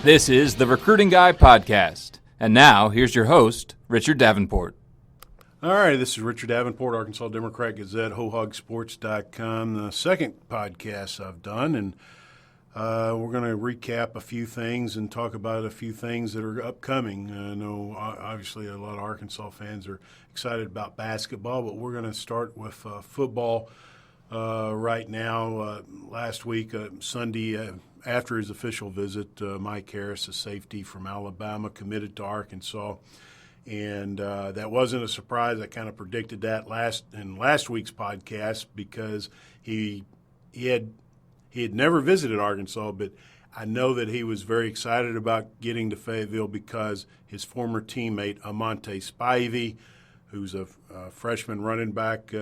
This is the Recruiting Guy Podcast. And now, here's your host, Richard Davenport. All right, this is Richard Davenport, Arkansas Democrat Gazette, HoHogSports.com, the second podcast I've done. And we're going to recap a few things and talk about a few things that are upcoming. I know, obviously, a lot of Arkansas fans are excited about basketball, but we're going to start with football right now. Last week, Sunday, after his official visit, Mike Harris, a safety from Alabama, committed to Arkansas. And that wasn't a surprise. I kind of predicted that in last week's podcast because he had never visited Arkansas, but I know that he was very excited about getting to Fayetteville because his former teammate, Amonte Spivey, who's a freshman running back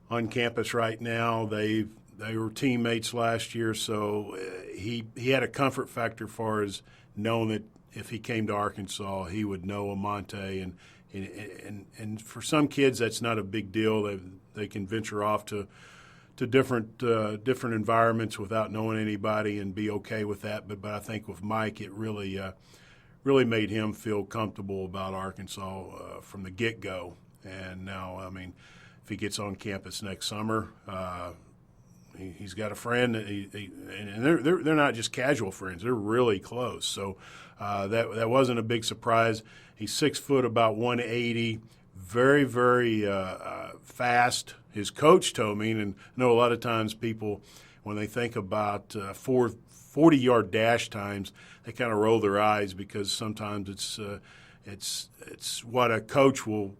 on campus right now, they were teammates last year, so he had a comfort factor as far as knowing that if he came to Arkansas, he would know Amonte. And for some kids, that's not a big deal. They can venture off to different environments without knowing anybody and be okay with that. But I think with Mike, it really made him feel comfortable about Arkansas from the get-go. And now, I mean, if he gets on campus next summer, he's got a friend, and they're not just casual friends; they're really close. So that wasn't a big surprise. He's 6 foot, about 180, very, very fast. His coach told me, and I know a lot of times people, when they think about 40-yard dash times, they kind of roll their eyes because sometimes it's what a coach will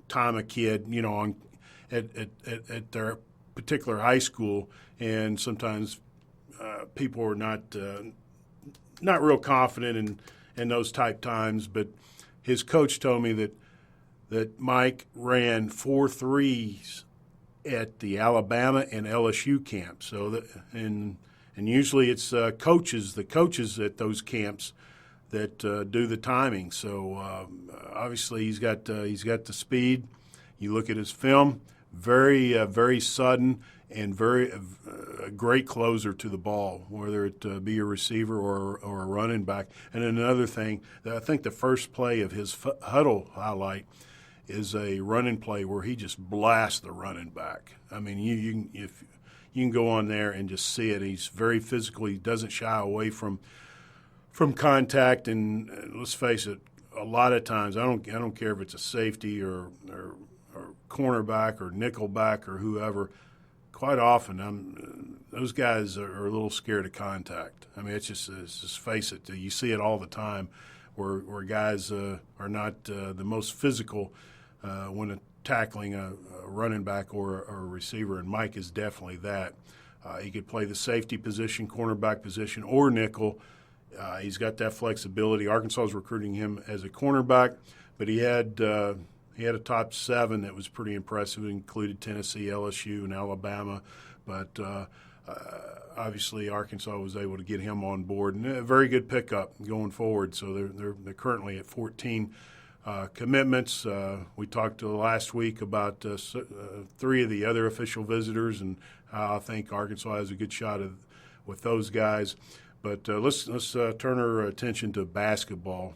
time a kid, on at their particular high school, and sometimes people are not real confident in those type times. But his coach told me that Mike ran 4.3s at the Alabama and LSU camps. So and usually it's the coaches at those camps that do the timing. So obviously he's got the speed. You look at his film. Very, very sudden and a great closer to the ball, whether it be a receiver or a running back. And another thing, I think the first play of his huddle highlight is a running play where he just blasts the running back. I mean, you can go on there and just see it. He's very physical. He doesn't shy away from contact. And let's face it, a lot of times I don't care if it's a safety or cornerback or nickelback or whoever, quite often those guys are a little scared of contact. I mean, it's just face it. You see it all the time where guys are not the most physical when tackling a running back or a receiver, and Mike is definitely that. He could play the safety position, cornerback position, or nickel. He's got that flexibility. Arkansas is recruiting him as a cornerback, but he had a top 7 that was pretty impressive. It included Tennessee, LSU, and Alabama. But obviously Arkansas was able to get him on board. And a very good pickup going forward. So they're currently at 14 commitments. We talked last week about 3 of the other official visitors, and I think Arkansas has a good shot with those guys. But let's turn our attention to basketball.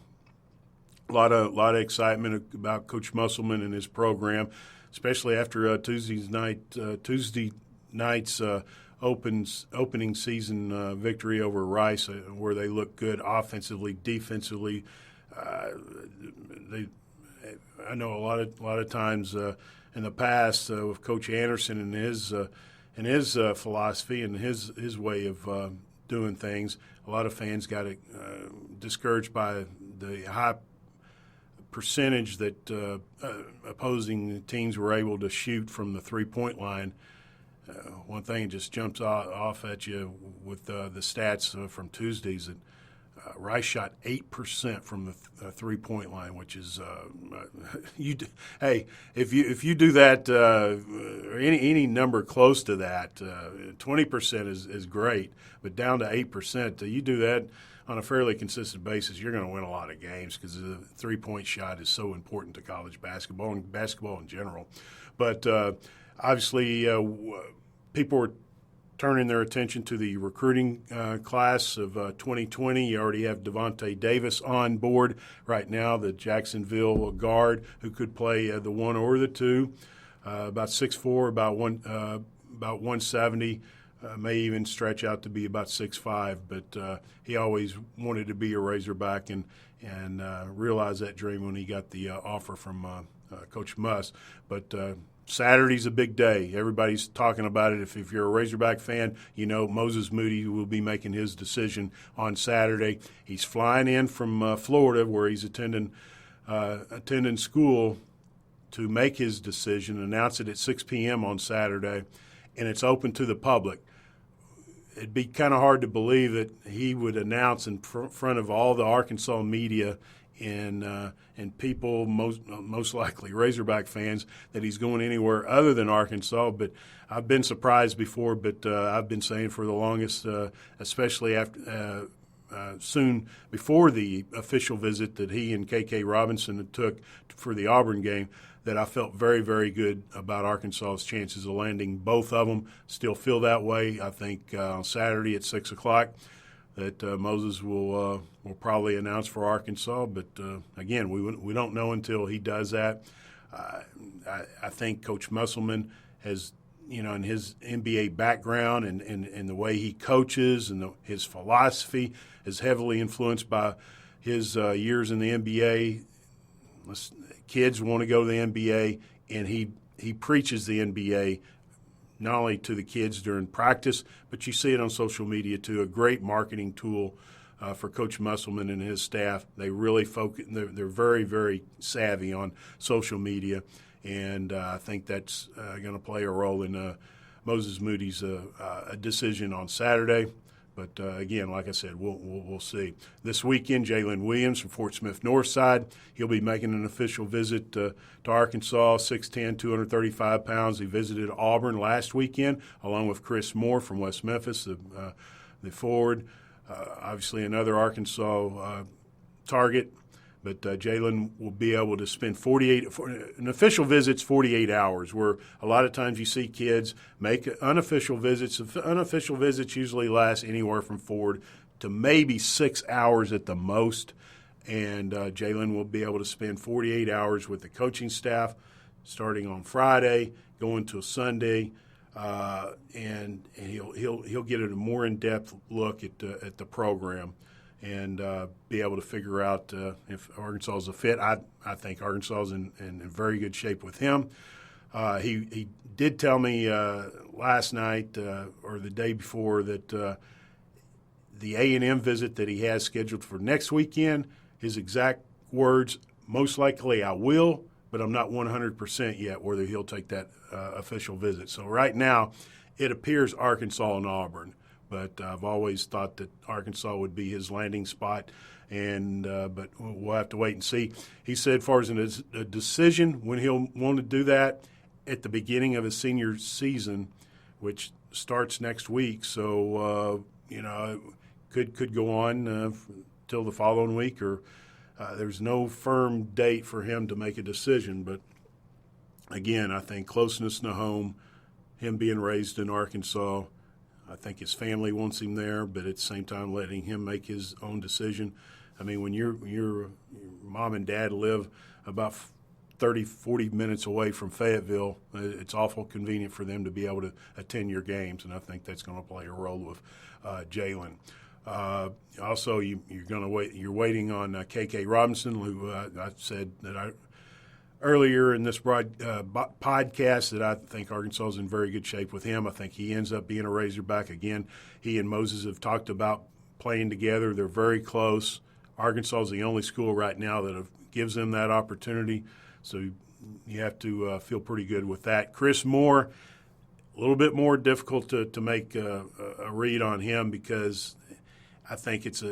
A lot of excitement about Coach Musselman and his program, especially after Tuesday night's opening season victory over Rice, where they look good offensively, defensively. I know a lot of times in the past with Coach Anderson and his philosophy and his way of doing things, a lot of fans got discouraged by the high percentage that opposing teams were able to shoot from the three-point line. One thing that just jumps off at you with the stats from Tuesdays that Rice shot 8% from the three-point line, which is hey, if you do that any number close to that, 20% is great, but down to 8%, you do that on a fairly consistent basis, you're going to win a lot of games because the three-point shot is so important to college basketball and basketball in general. But obviously, people are turning their attention to the recruiting class of 2020. You already have Devontae Davis on board right now, the Jacksonville guard who could play the one or the two. About 6'4", about 170, may even stretch out to be about 6'5". But he always wanted to be a Razorback and realized that dream when he got the offer from Coach Muss. But Saturday's a big day. Everybody's talking about it. If you're a Razorback fan, you know Moses Moody will be making his decision on Saturday. He's flying in from Florida, where he's attending school, to make his decision, announce it at 6 p.m. on Saturday, and it's open to the public. It'd be kind of hard to believe that he would announce in front of all the Arkansas media and people, most likely Razorback fans, that he's going anywhere other than Arkansas. But I've been surprised before, but I've been saying for the longest, especially after soon before the official visit that he and K.K. Robinson took for the Auburn game, that I felt very, very good about Arkansas's chances of landing both of them. Still feel that way. I think on Saturday at 6 o'clock that Moses will probably announce for Arkansas. But, again, we don't know until he does that. I think Coach Musselman has, in his NBA background and the way he coaches and his philosophy is heavily influenced by his years in the NBA. Kids want to go to the NBA, and he preaches the NBA not only to the kids during practice, but you see it on social media too. A great marketing tool for Coach Musselman and his staff. They really focus. They're very, very savvy on social media, and I think that's going to play a role in Moses Moody's decision on Saturday. But, again, like I said, we'll see. This weekend, Jalen Williams from Fort Smith Northside, he'll be making an official visit to Arkansas, 6'10", 235 pounds. He visited Auburn last weekend, along with Chris Moore from West Memphis, the forward. Obviously another Arkansas target. But Jalen will be able to spend an official visit's 48 hours, where a lot of times you see kids make unofficial visits. Unofficial visits usually last anywhere from 4 to maybe 6 hours at the most. And Jalen will be able to spend 48 hours with the coaching staff starting on Friday, going till Sunday. And he'll get a more in-depth look at the program and be able to figure out if Arkansas is a fit. I think Arkansas is in very good shape with him. He did tell me last night or the day before that the A&M visit that he has scheduled for next weekend, his exact words, most likely I will, but I'm not 100% yet whether he'll take that official visit. So right now it appears Arkansas and Auburn. But I've always thought that Arkansas would be his landing spot, but we'll have to wait and see. He said as far as a decision when he'll want to do that at the beginning of his senior season, which starts next week. So, could go on till the following week, or there's no firm date for him to make a decision. But, again, I think closeness to home, him being raised in Arkansas, I think his family wants him there, but at the same time letting him make his own decision. I mean, when your mom and dad live about 30, 40 minutes away from Fayetteville, it's awful convenient for them to be able to attend your games, and I think that's going to play a role with Jalen. Also, you're waiting on K.K. Robinson, who I said that earlier in this podcast that I think Arkansas is in very good shape with him. I think he ends up being a Razorback. Again, he and Moses have talked about playing together. They're very close. Arkansas is the only school right now that gives them that opportunity. So you have to feel pretty good with that. Chris Moore, a little bit more difficult to make a read on him because I think it's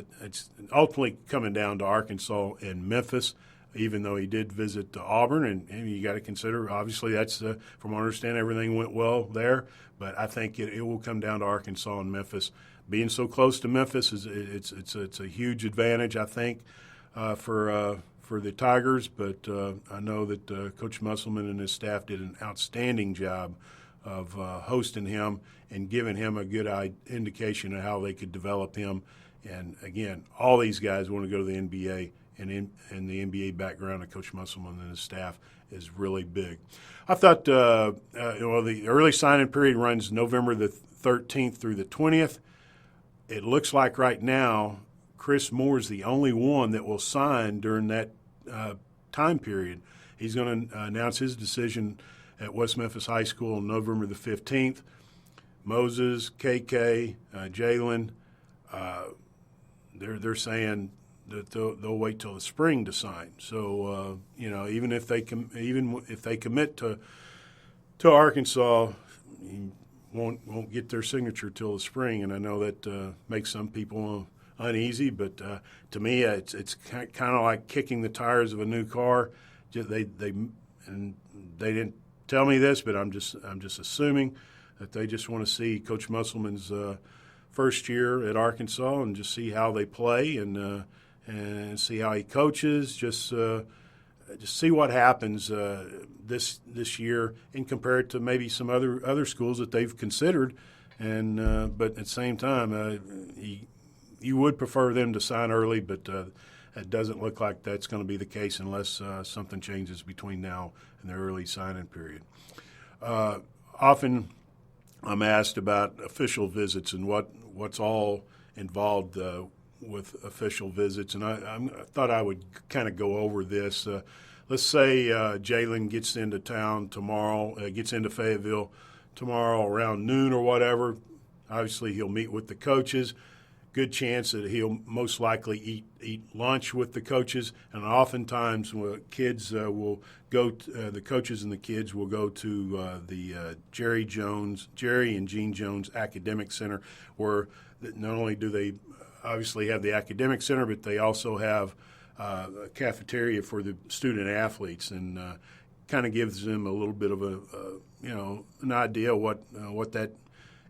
ultimately coming down to Arkansas and Memphis. even though he did visit Auburn, and you got to consider, obviously, that's from what I understand, everything went well there. But I think it will come down to Arkansas and Memphis. Being so close to Memphis it's a huge advantage, I think, for the Tigers. But I know that Coach Musselman and his staff did an outstanding job of hosting him and giving him a good indication of how they could develop him. And again, all these guys want to go to the NBA, and the NBA background of Coach Musselman and his staff is really big. I thought, the early signing period runs November the 13th through the 20th. It looks like right now Chris Moore is the only one that will sign during that time period. He's going to announce his decision at West Memphis High School on November the 15th. Moses, KK, Jalen, they're saying that they'll wait till the spring to sign. So even if they commit to Arkansas, you won't get their signature till the spring. And I know that makes some people uneasy, but to me, it's kind of like kicking the tires of a new car. They didn't tell me this, but I'm just assuming that they just want to see Coach Musselman's first year at Arkansas and just see how they play and see how he coaches. Just see what happens this year and compare it to maybe some other schools that they've considered. And but at the same time, you would prefer them to sign early, but it doesn't look like that's going to be the case unless something changes between now and the early signing period. Often I'm asked about official visits and what's all involved with official visits, and I thought I would kind of go over this. Let's say Jalen gets into town tomorrow, gets into Fayetteville tomorrow around noon or whatever. Obviously, he'll meet with the coaches. Good chance that he'll most likely eat lunch with the coaches, and oftentimes kids will go. The coaches and the kids will go to the Jerry and Gene Jones Academic Center, where not only do they obviously have the academic center, but they also have a cafeteria for the student athletes, and kind of gives them a little bit of an idea what that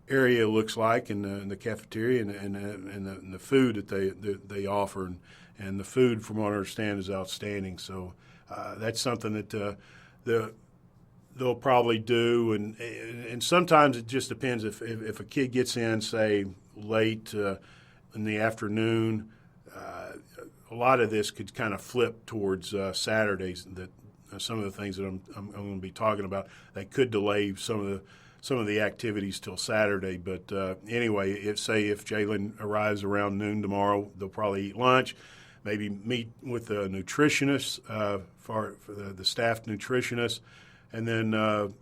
area looks like in the cafeteria and the food that they offer, and the food, from what I understand, is outstanding. So that's something that they'll probably do, and sometimes it just depends if a kid gets in, say, late in the afternoon. A lot of this could kind of flip towards Saturdays. That some of the things that I'm going to be talking about, they could delay some of the activities till Saturday. But anyway, if Jalen arrives around noon tomorrow, they'll probably eat lunch, maybe meet with the nutritionist for the staff nutritionist, and then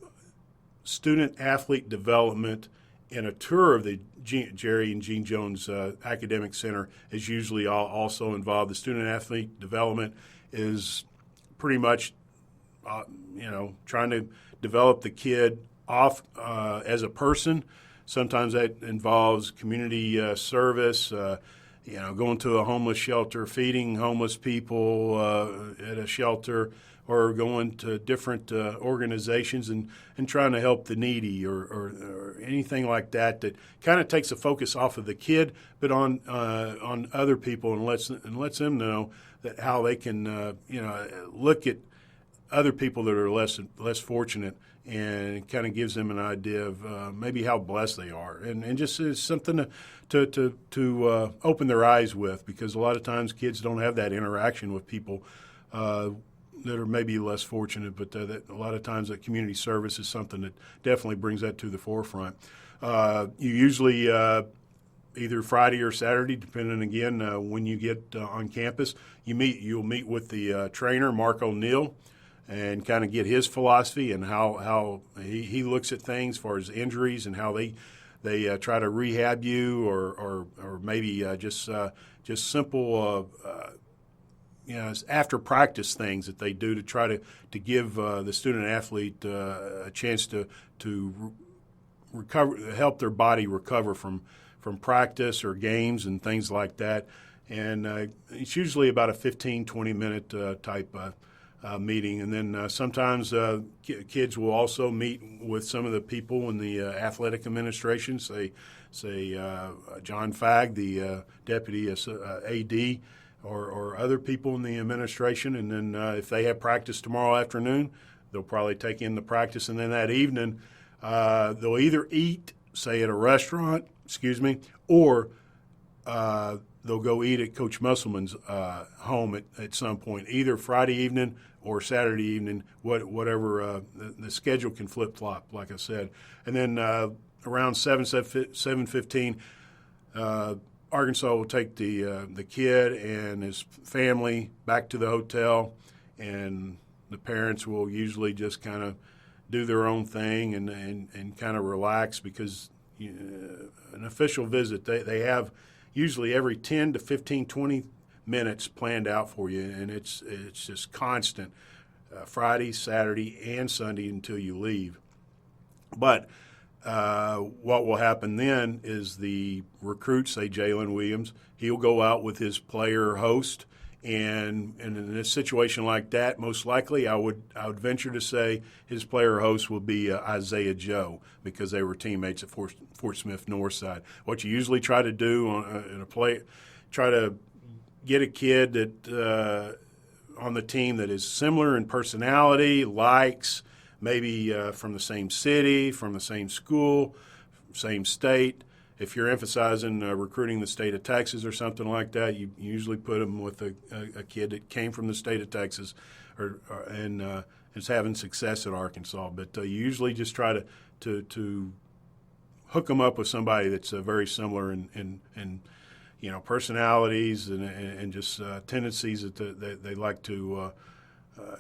student-athlete development and a tour of the Jerry and Gene Jones Academic Center is usually also involved. The student-athlete development is pretty much, trying to develop the kid off as a person. Sometimes that involves community service, going to a homeless shelter, feeding homeless people at a shelter, or going to different organizations and trying to help the needy or anything like that kind of takes the focus off of the kid, but on other people, and lets them know that how they can look at other people that are less fortunate, and kind of gives them an idea of maybe how blessed they are, and just is something to open their eyes with, because a lot of times kids don't have that interaction with people that are maybe less fortunate, but that a lot of times that community service is something that definitely brings that to the forefront. You usually either Friday or Saturday, depending again when you get on campus, you'll meet with the trainer, Mark O'Neill, and kind of get his philosophy and how he looks at things as far as injuries and how they try to rehab you, or maybe just simple after practice things that they do to try to give the student athlete a chance to recover, help their body recover from practice or games and things like that. and it's usually about a 15, 20-minute type meeting. And then sometimes kids will also meet with some of the people in the athletic administration, say John Fagg, the deputy AD, or other people in the administration. And then if they have practice tomorrow afternoon, they'll probably take in the practice. And then that evening, they'll either eat, say, at a restaurant, or they'll go eat at Coach Musselman's home at some point, either Friday evening or Saturday evening, whatever the schedule can flip-flop, like I said. And then around 7:15, Arkansas will take the kid and his family back to the hotel, and the parents will usually just kind of do their own thing and kind of relax, because an official visit, they have usually every 10 to 15, 20 minutes planned out for you, and it's just constant, Friday, Saturday, and Sunday until you leave. But what will happen then is the recruit, say Jalen Williams, he'll go out with his player host, and in a situation like that, most likely I would venture to say his player host will be Isaiah Joe, because they were teammates at Fort Smith Northside. What you usually try to do in a play, try to get a kid that on the team that is similar in personality, likes, maybe from the same city, from the same school, same state. If you're emphasizing recruiting the state of Texas or something like that, you usually put them with a kid that came from the state of Texas and is having success at Arkansas. But you usually just try to hook them up with somebody that's very similar in personalities and just tendencies that they like to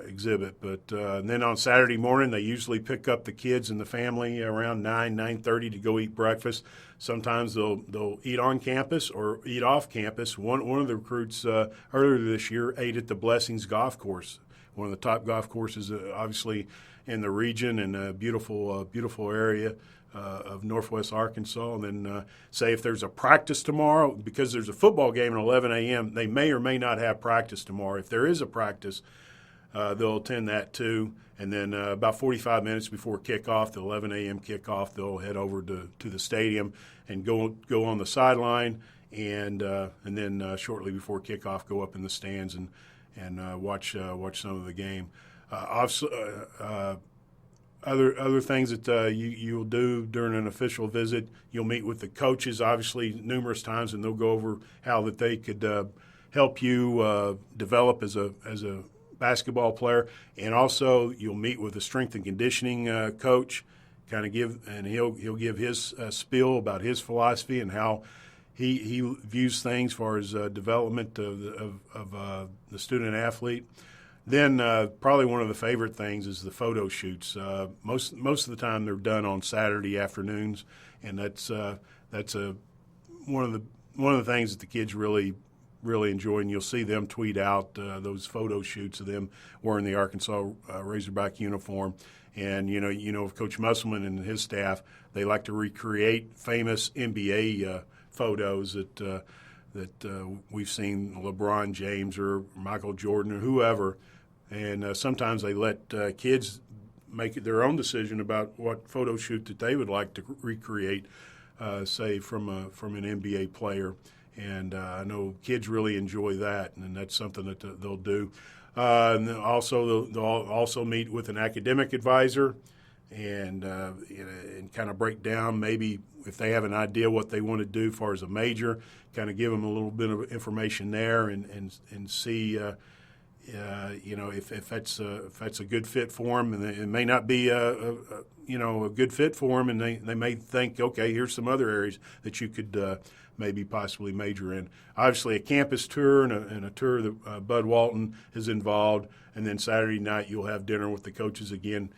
exhibit. But then on Saturday morning, they usually pick up the kids and the family around 9:30 to go eat breakfast. Sometimes they'll eat on campus or eat off campus. One of the recruits earlier this year ate at the Blessings Golf Course, one of the top golf courses, obviously in the region, and a beautiful area of Northwest Arkansas. And then say if there's a practice tomorrow, because there's a football game at 11 a.m., they may or may not have practice tomorrow. If there is a practice, they'll attend that too. And then about 45 minutes before kickoff, the 11 a.m. kickoff, they'll head over to the stadium and go on the sideline, and then shortly before kickoff, go up in the stands and watch some of the game. Other things that you'll do during an official visit, you'll meet with the coaches, obviously, numerous times, and they'll go over how that they could help you develop as a basketball player. And also you'll meet with a strength and conditioning coach, he'll give his spiel about his philosophy and how he views things as far as development of the student athlete. Then probably one of the favorite things is the photo shoots. Most of the time they're done on Saturday afternoons, and that's one of the things that the kids really enjoy, and you'll see them tweet out those photo shoots of them wearing the Arkansas Razorback uniform. And with Coach Musselman and his staff, they like to recreate famous NBA photos that we've seen LeBron James or Michael Jordan or whoever. And sometimes they let kids make their own decision about what photo shoot that they would like to recreate, say from an NBA player. And I know kids really enjoy that, and that's something that they'll do. And then also they'll also meet with an academic advisor and kind of break down maybe if they have an idea what they want to do as far as a major, kind of give them a little bit of information there and see if that's a good fit for them. And it may not be a good fit for them, and they may think, okay, here's some other areas that you could maybe possibly major in. Obviously, a campus tour and a tour that Bud Walton is involved. And then Saturday night, you'll have dinner with the coaches again,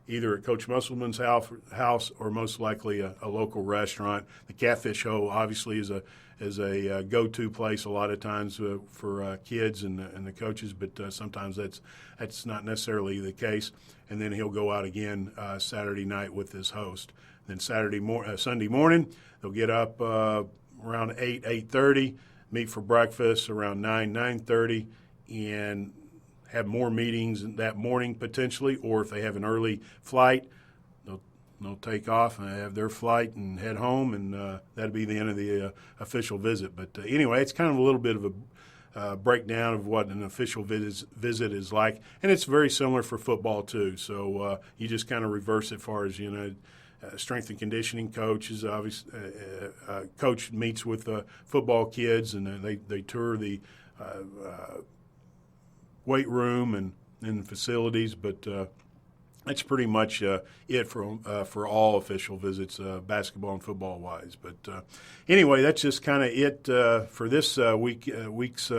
either at Coach Musselman's house or most likely a local restaurant. The Catfish Hole obviously is a go-to place a lot of times for kids and the coaches, but sometimes that's not necessarily the case. And then he'll go out again Saturday night with his host. Then Sunday morning, they'll get up around 8:30. meet for breakfast around 9:30, and have more meetings that morning potentially, or if they have an early flight, they'll take off and have their flight and head home, and that'll be the end of the official visit. But anyway, it's kind of a little bit of a breakdown of what an official visit is like, and it's very similar for football too. So you just kind of reverse it as far as, strength and conditioning coach is obviously coach meets with football kids, and they tour the weight room and facilities, but that's pretty much it for all official visits, basketball and football wise. But anyway, that's just kind of it for this week's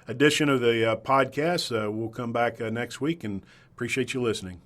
edition of the podcast. We'll come back next week, and appreciate you listening.